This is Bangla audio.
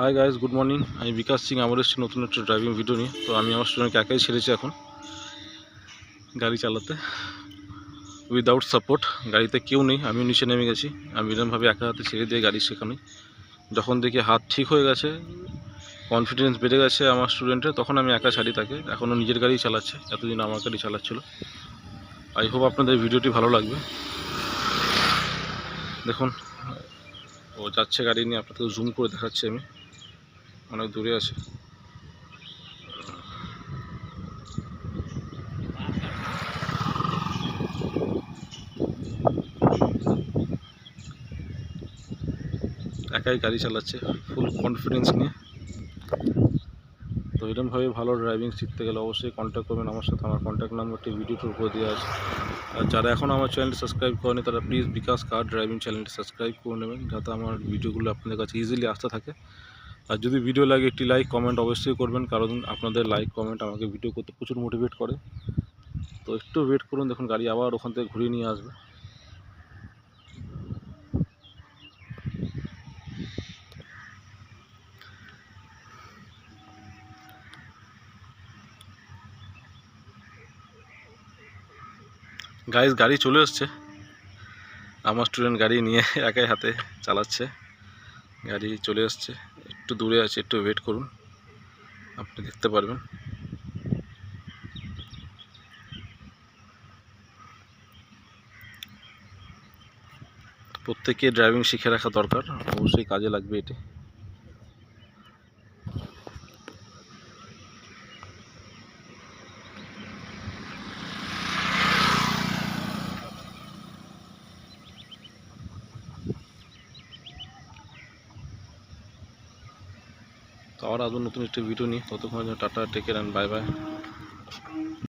Hi guys, good morning. আমি বিকাশ সিং। আমার এসেছি নতুন একটা ড্রাইভিং ভিডিও নিয়ে। তো আমি আমার স্টুডেন্টকে একাই ছেড়েছি এখন গাড়ি চালাতে, উইদাউট সাপোর্ট। গাড়িতে কেউ নেই, আমিও নিচে নেমে গেছি। আমি এরকমভাবে একা হাতে ছেড়ে দিয়ে গাড়ি শেখানোই। যখন দেখি হাত ঠিক হয়ে গেছে, কনফিডেন্স বেড়ে গেছে আমার স্টুডেন্টের, তখন আমি একা ছাড়ি তাকে। এখনও নিজের গাড়ি চালাচ্ছে, এতদিন আমার গাড়ি চালাচ্ছিল। আই হোপ আপনাদের ভিডিওটি ভালো লাগবে। দেখুন, ও যাচ্ছে গাড়ি নিয়ে, আপনাদের জুম করে দেখাচ্ছি আমি। অনেক দূরে আছে। একাই গাড়ি চালাচ্ছে ফুল কনফিডেন্স নিয়ে। তো এরকমভাবে ভালো ড্রাইভিং শিখতে গেলে অবশ্যই কন্ট্যাক্ট করবেন আমার সাথে। আমার কন্ট্যাক্ট নাম্বারটি ভিডিওটির উপরে দেওয়া আছে। আর যারা এখনও আমার চ্যানেলটি সাবস্ক্রাইব করেনি তারা প্লিজ বিকাশ কার ড্রাইভিং চ্যানেলটি সাবস্ক্রাইব করে নেবেন, যাতে আমার ভিডিওগুলো আপনাদের কাছে ইজিলি আসতে থাকে। আর যদি ভিডিও লাগে একটি লাইক কমেন্ট অবশ্যই করবেন, কারণ আপনাদের লাইক কমেন্ট আমাকে ভিডিও করতে প্রচুর মোটিভেট করে। তো একটু ওয়েট করুন, দেখুন গাড়ি আবার ওখান থেকে ঘুরিয়ে নিয়ে আসবে। গাইজ, গাড়ি চলে এসছে। আমার স্টুডেন্ট গাড়ি নিয়ে একাই হাতে চালাচ্ছে। গাড়ি চলে এসছে, একটু দূরে আছে, একটু ওয়েট করুন, আপনি দেখতে পারবেন। প্রত্যেকে ড্রাইভিং শিখে রাখা দরকার, অবশ্যই কাজে লাগবে এটি। তো আবার আসবো নতুন একটি ভিডিও নিয়ে। ততক্ষণ tata, take care and bye by.